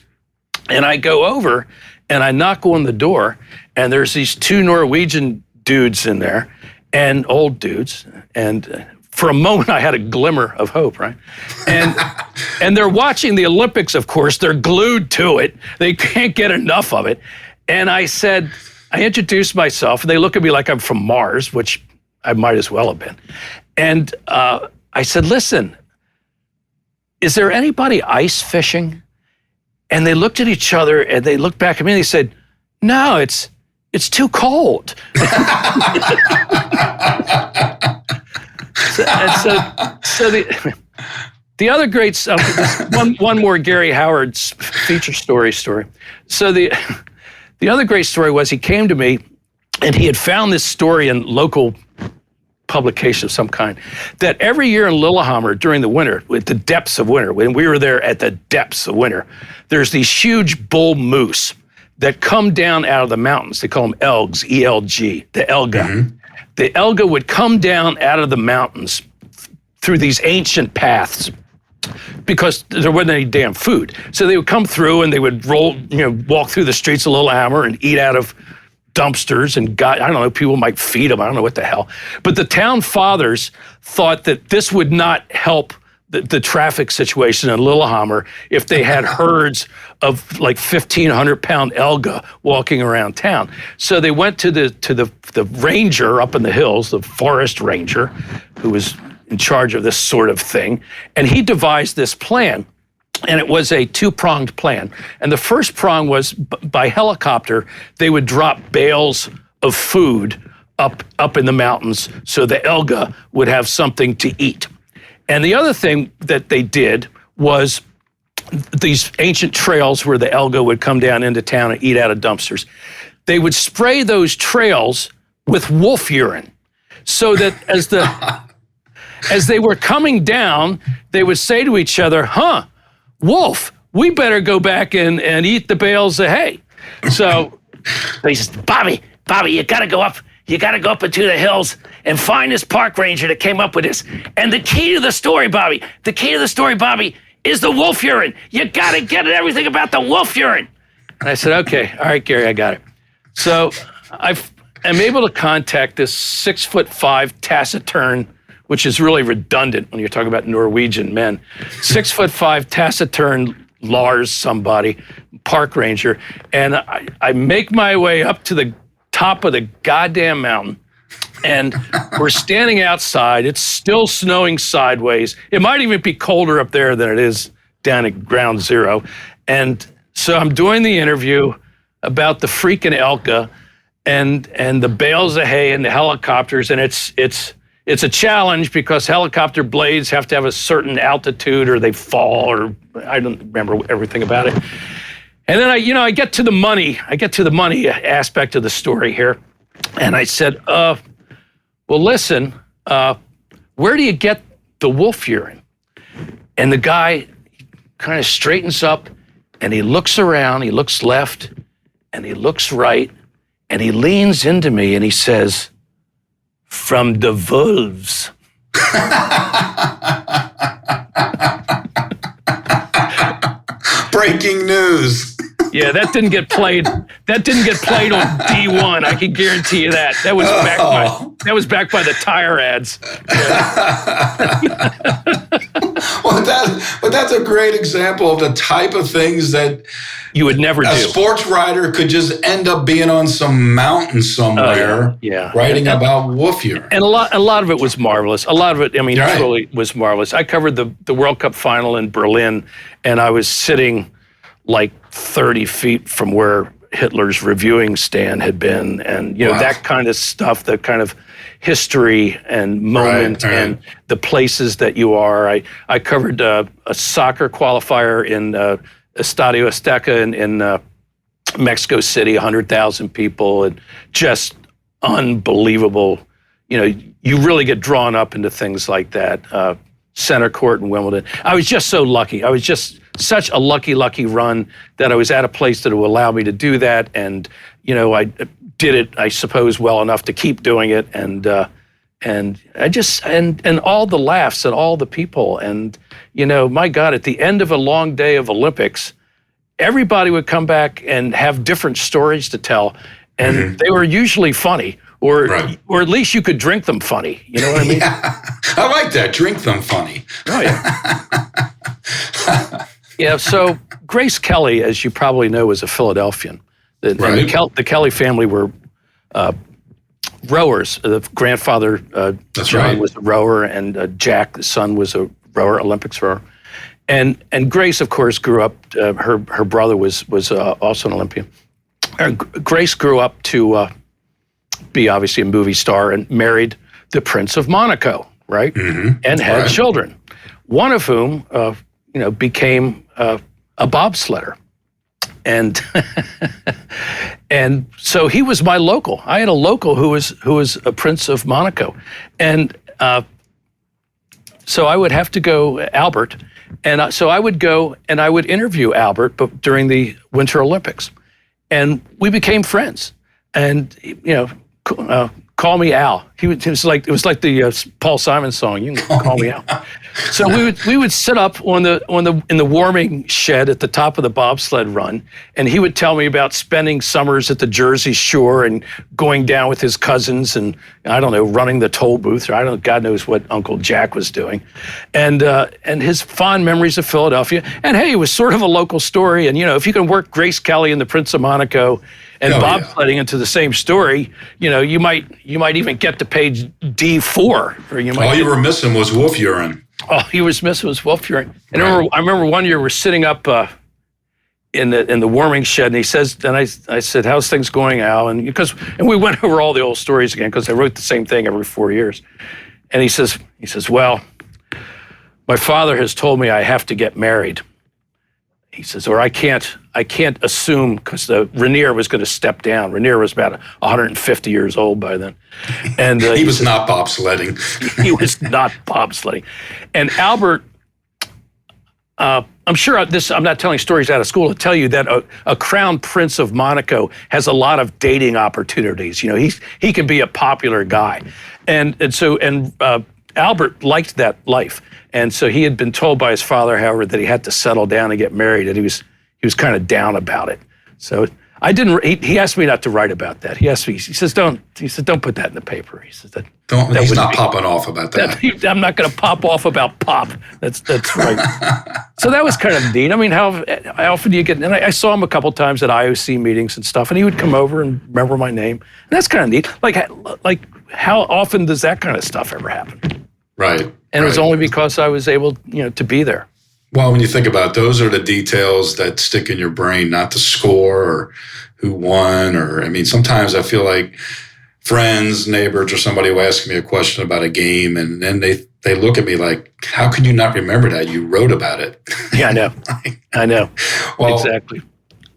And I go over and I knock on the door, and there's these 2 Norwegian dudes in there, and old dudes. And for a moment I had a glimmer of hope, right? And they're watching the Olympics, of course. They're glued to it. They can't get enough of it. And I introduced myself, and they look at me like I'm from Mars, which I might as well have been. And I said, listen, is there anybody ice fishing? And they looked at each other, and they looked back at me, and they said, no, it's too cold. So the other great, one more Gary Howard's feature story. So the other great story was he came to me, and he had found this story in local publication of some kind, that every year in Lillehammer during the winter, with the depths of winter, when we were there at the depths of winter, there's these huge bull moose that come down out of the mountains. They call them elgs, E-L-G, the Elga. Mm-hmm. The Elga would come down out of the mountains through these ancient paths because there wasn't any damn food. So they would come through and they would walk through the streets of Lillehammer and eat out of dumpsters, and I don't know, people might feed them. I don't know what the hell. But the town fathers thought that this would not help the traffic situation in Lillehammer if they had herds of like 1,500-pound Elga walking around town. So they went to the ranger up in the hills, the forest ranger, who was in charge of this sort of thing, and he devised this plan. And it was a 2-pronged plan. And the first prong was by helicopter, they would drop bales of food up in the mountains so the Elga would have something to eat. And the other thing that they did was these ancient trails where the Elga would come down into town and eat out of dumpsters. They would spray those trails with wolf urine so that as they were coming down, they would say to each other, wolf, we better go back and eat the bales of hay. So he says, Bobby, you gotta go up you got to go up into the hills and find this park ranger that came up with this. And the key to the story, Bobby, is the wolf urine. You got to get everything about the wolf urine. And I said, okay, all right, Gary, I got it. So I'm able to contact this 6'5" taciturn, which is really redundant when you're talking about Norwegian men. 6'5" taciturn Lars somebody, park ranger, and I make my way up to the top of the goddamn mountain, and we're standing outside. It's still snowing sideways. It might even be colder up there than it is down at ground zero. And so I'm doing the interview about the freaking Elka and the bales of hay and the helicopters, and it's a challenge because helicopter blades have to have a certain altitude or they fall, or I don't remember everything about it. And then I get to the money aspect of the story here. And I said, well, listen, where do you get the wolf urine? And the guy kind of straightens up and he looks around, he looks left and he looks right and he leans into me and he says, from the wolves. Breaking news. Yeah, that didn't get played on D1. I can guarantee you that. That was backed by the tire ads. But that's a great example of the type of things that you would never do. A sports writer could just end up being on some mountain somewhere, writing about wolf urine. And a lot of it was marvelous. A lot of it, Right. truly was marvelous. I covered the World Cup final in Berlin, and I was sitting like 30 feet from where Hitler's reviewing stand had been, and Wow. that kind of stuff, the kind of history and moment and the places that you are. I covered a soccer qualifier in Estadio Azteca in Mexico City, 100,000 people, and just unbelievable. You really get drawn up into things like that. Center court in Wimbledon. I was just so lucky. I was just such a lucky run that I was at a place that would allow me to do that. And, I did it, I suppose, well enough to keep doing it. And I just, and all the laughs and all the people. And, my God, at the end of a long day of Olympics, everybody would come back and have different stories to tell. And they were usually funny. Or at least you could drink them funny. You know what I mean? Yeah. I like that. Drink them funny. Oh, yeah. Yeah, so Grace Kelly, as you probably know, was a Philadelphian. The Kelly family were rowers. The grandfather, John, was a rower, and Jack, the son, was a rower, Olympics rower. And Grace, of course, grew up, her brother was also an Olympian. Grace grew up to be obviously a movie star and married the Prince of Monaco, right? Mm-hmm. And had children, one of whom, became a bobsledder. And and so he was my local. I had a local who was a Prince of Monaco. And so I would have to go, Albert, and so I would go and I would interview Albert but during the Winter Olympics. And we became friends. And, call me Al. It was like the Paul Simon song. You can call me Al. So we would sit up in the warming shed at the top of the bobsled run, and he would tell me about spending summers at the Jersey Shore and going down with his cousins and I don't know, running the toll booth, or God knows what Uncle Jack was doing, and his fond memories of Philadelphia. And hey, it was sort of a local story. And if you can work Grace Kelly and the Prince of Monaco and bobsledding into the same story, you might even get to page D4. Or all you were missing was wolf urine. All he was missing was wolf urine. And I remember one year we're sitting up in the warming shed, and he says, and I said, "How's things going, Al?" And we went over all the old stories again because I wrote the same thing every 4 years. And he says, "Well, my father has told me I have to get married." He says, or I can't assume, because Rainier was going to step down. Rainier was about 150 years old by then. And he was not bobsledding. He was not bobsledding. And Albert, I'm sure I'm not telling stories out of school to tell you that a crown prince of Monaco has a lot of dating opportunities. You know, he can be a popular guy, and so Albert liked that life, and so he had been told by his father, however, that he had to settle down and get married, and he was kind of down about it. So I didn't. He asked me not to write about that. He asked me. He says, "Don't." He said, "Don't put that in the paper." He says that. He's not popping off about that. I'm not going to pop off about pop. That's right. So that was kind of neat. I mean, how often do you get? And I saw him a couple times at IOC meetings and stuff, and he would come over and remember my name. And that's kind of neat. Like how often does that kind of stuff ever happen? Right. And it was only because I was able, to be there. Well, when you think about it, those are the details that stick in your brain, not the score or who won. Or, I mean, sometimes I feel like friends, neighbors, or somebody will ask me a question about a game, and then they look at me like, how can you not remember that? You wrote about it. Yeah, I know. I know. Well, exactly.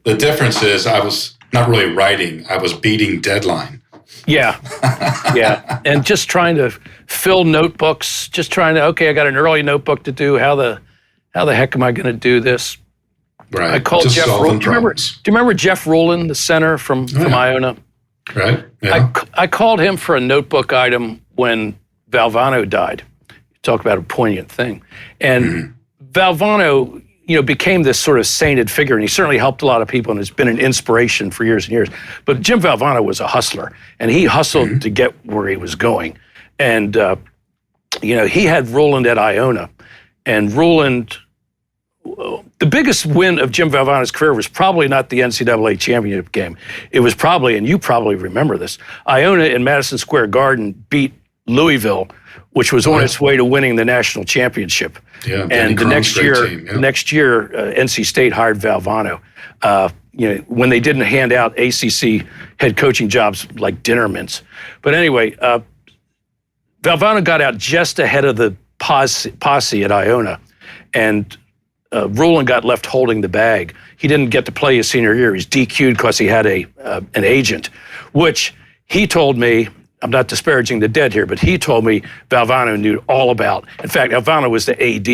The difference is I was not really writing. I was beating deadline. Yeah. Yeah. And just trying to fill notebooks, I got an early notebook to do. How the heck am I going to do this? Right. I called just Jeff solving problems. Do you remember Jeff Rowland, the center from Iona? Right. Yeah. I called him for a notebook item when Valvano died. Talk about a poignant thing. And Valvano, became this sort of sainted figure, and he certainly helped a lot of people and has been an inspiration for years and years. But Jim Valvano was a hustler, and he hustled to get where he was going. And, he had Rowland at Iona, and Rowland, the biggest win of Jim Valvano's career was probably not the NCAA championship game. It was probably, and you probably remember this, Iona in Madison Square Garden beat Louisville, which was on its way to winning the national championship. Yeah, and the next year, NC State hired Valvano. When they didn't hand out ACC head coaching jobs like dinner mints. But anyway, Valvano got out just ahead of the posse at Iona, and Rowland got left holding the bag. He didn't get to play his senior year. He's DQ'd because he had an agent, which he told me, I'm not disparaging the dead here, but he told me Valvano knew all about. In fact, Valvano was the AD.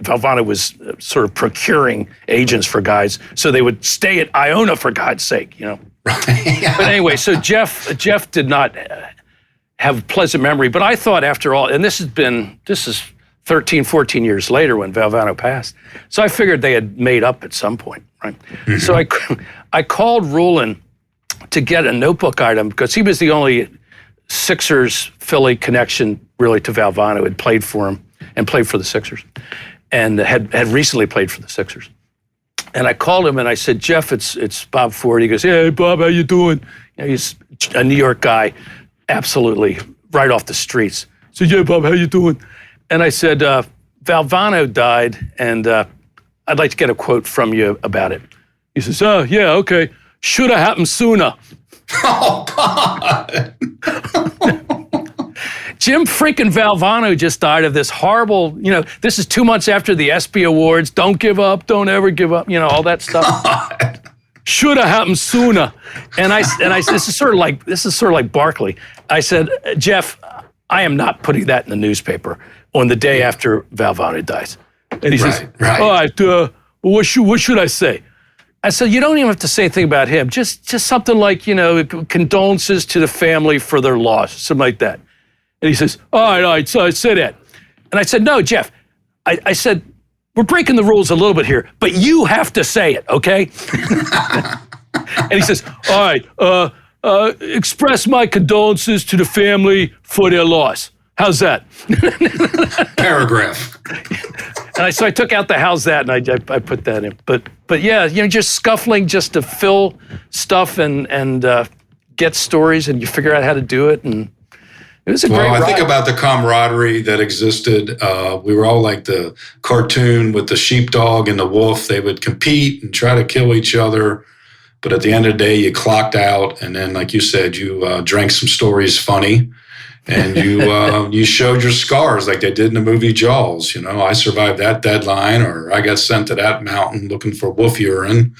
Valvano was sort of procuring agents for guys so they would stay at Iona, for God's sake, Right. But anyway, so Jeff did not have a pleasant memory, but I thought after all, and this is 13, 14 years later when Valvano passed. So I figured they had made up at some point, right? So I called Rowland to get a notebook item because he was the only Sixers Philly connection really to Valvano, had played for him and played for the Sixers and had recently played for the Sixers. And I called him and I said, Jeff, it's Bob Ford. He goes, hey, Bob, how you doing? He's a New York guy, absolutely right off the streets. So, yeah, Bob, how you doing? And I said, Valvano died, and I'd like to get a quote from you about it. He says, oh, yeah, okay. Should have happened sooner. Oh, God. Jim freaking Valvano just died of this horrible, this is 2 months after the ESPY Awards. Don't give up, don't ever give up, all that stuff. Should have happened sooner. And I this is sort of like Barkley. I said, Jeff, I am not putting that in the newspaper on the day after Valvano dies. And he says, all right, what should I say? I said, you don't even have to say a thing about him. Just something like, condolences to the family for their loss, something like that. And he says, all right, so I said that. And I said, no, Jeff, I said, we're breaking the rules a little bit here, but you have to say it, okay? And he says, all right, express my condolences to the family for their loss. How's that? Paragraph. And so I took out the how's that and I put that in. But yeah, just scuffling just to fill stuff and get stories, and you figure out how to do it. And it was a great ride. I think about the camaraderie that existed. We were all like the cartoon with the sheepdog and the wolf. They would compete and try to kill each other. But at the end of the day, you clocked out. And then, like you said, you drank some stories funny. And you showed your scars like they did in the movie Jaws. I survived that deadline, or I got sent to that mountain looking for wolf urine.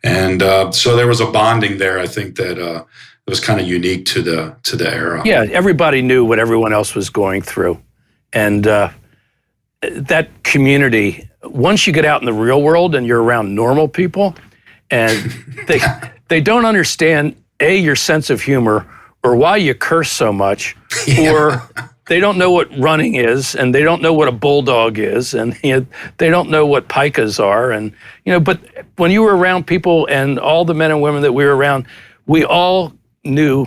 And so there was a bonding there, I think, that it was kind of unique to the era. Yeah, everybody knew what everyone else was going through. And that community once you get out in the real world and you're around normal people, and they don't understand your sense of humor, or why you curse so much, or they don't know what running is, and they don't know what a bulldog is, and they don't know what pikas are, and But when you were around people, and all the men and women that we were around, we all knew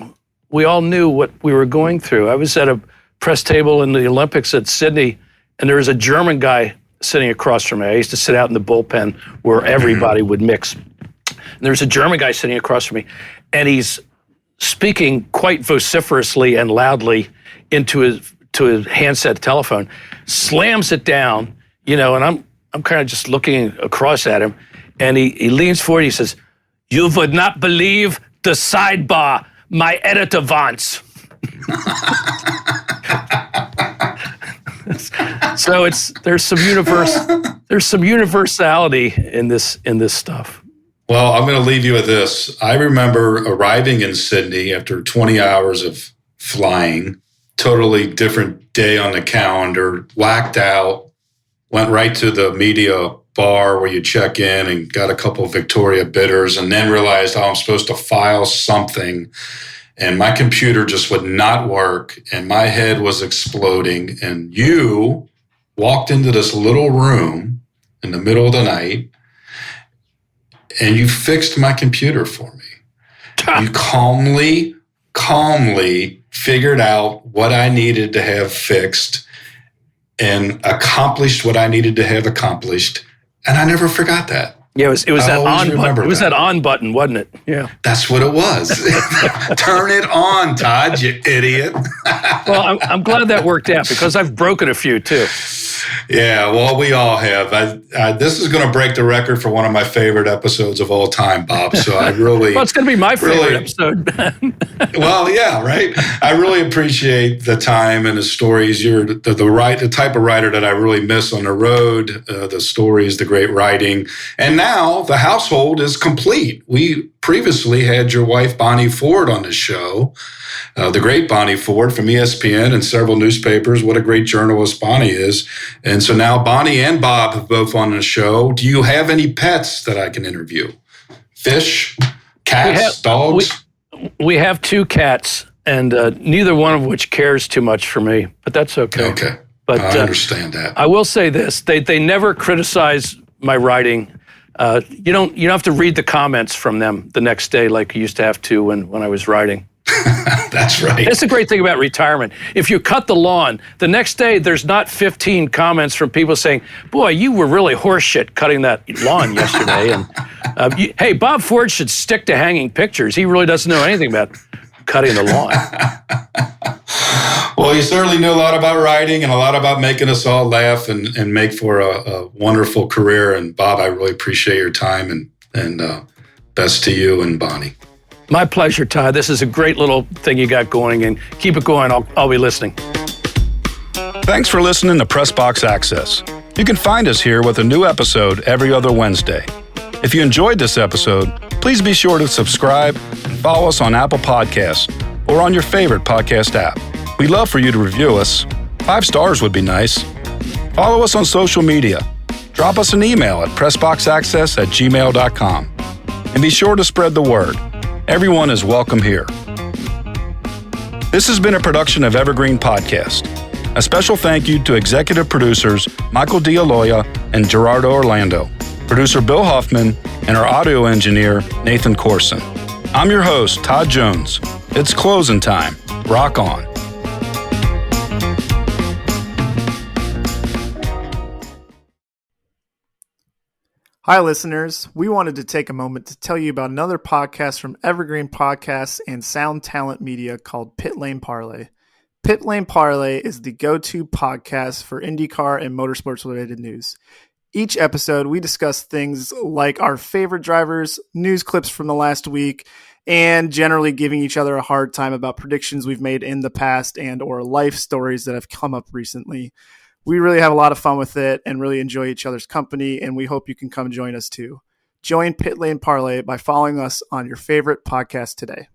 what we were going through. I was at a press table in the Olympics at Sydney, and there was a German guy sitting across from me. I used to sit out in the bullpen where everybody would mix. And there's a German guy sitting across from me, and he's speaking quite vociferously and loudly into his handset telephone, slams it down, and I'm kind of just looking across at him, and he leans forward, he says, "You would not believe the sidebar my editor wants." So there's some universality in this stuff. Well, I'm going to leave you with this. I remember arriving in Sydney after 20 hours of flying, totally different day on the calendar, whacked out, went right to the media bar where you check in and got a couple of Victoria bitters, and then realized I'm supposed to file something. And my computer just would not work, and my head was exploding. And you walked into this little room in the middle of the night, and you fixed my computer for me. You calmly figured out what I needed to have fixed and accomplished what I needed to have accomplished. And I never forgot that. Yeah, it was that on button. It was that on button, wasn't it? Yeah. That's what it was. Turn it on, Todd, you idiot. Well, I'm glad that worked out, because I've broken a few too. Yeah, well, we all have. This is going to break the record for one of my favorite episodes of all time, Bob. So I really... Well, it's going to be my favorite episode. Well, yeah, right. I really appreciate the time and the stories. You're the type of writer that I really miss on the road, the stories, the great writing. And now the household is complete. We previously had your wife, Bonnie Ford, on the show. The great Bonnie Ford from ESPN and several newspapers. What a great journalist Bonnie is. And so now Bonnie and Bob have both on the show. Do you have any pets that I can interview? Fish, cats, dogs? We have 2 cats, and neither one of which cares too much for me, but that's okay. Okay, but I understand that. I will say this, they never criticize my writing. You don't have to read the comments from them the next day like you used to have to when I was writing. That's right. That's the great thing about retirement. If you cut the lawn, the next day there's not 15 comments from people saying, "Boy, you were really horseshit cutting that lawn yesterday." And hey, Bob Ford should stick to hanging pictures. He really doesn't know anything about cutting the lawn. Well, you certainly knew a lot about writing and a lot about making us all laugh and make for a wonderful career. And Bob, I really appreciate your time, and best to you and Bonnie. My pleasure, Todd. This is a great little thing you got going, and keep it going. I'll be listening. Thanks for listening to Pressbox Access. You can find us here with a new episode every other Wednesday. If you enjoyed this episode, please be sure to subscribe and follow us on Apple Podcasts or on your favorite podcast app. We'd love for you to review us. 5 stars would be nice. Follow us on social media. Drop us an email at pressboxaccess@gmail.com. And be sure to spread the word. Everyone is welcome here. This has been a production of Evergreen Podcast. A special thank you to executive producers Michael D'Aloia and Gerardo Orlando, producer Bill Huffman, and our audio engineer Nathan Corson. I'm your host, Todd Jones. It's closing time. Rock on. Hi, listeners. We wanted to take a moment to tell you about another podcast from Evergreen Podcasts and Sound Talent Media called Pit Lane Parlay. Pit Lane Parlay is the go-to podcast for IndyCar and motorsports-related news. Each episode, we discuss things like our favorite drivers, news clips from the last week, and generally giving each other a hard time about predictions we've made in the past and or life stories that have come up recently. We really have a lot of fun with it and really enjoy each other's company, and we hope you can come join us too. Join Pit Lane Parlay by following us on your favorite podcast today.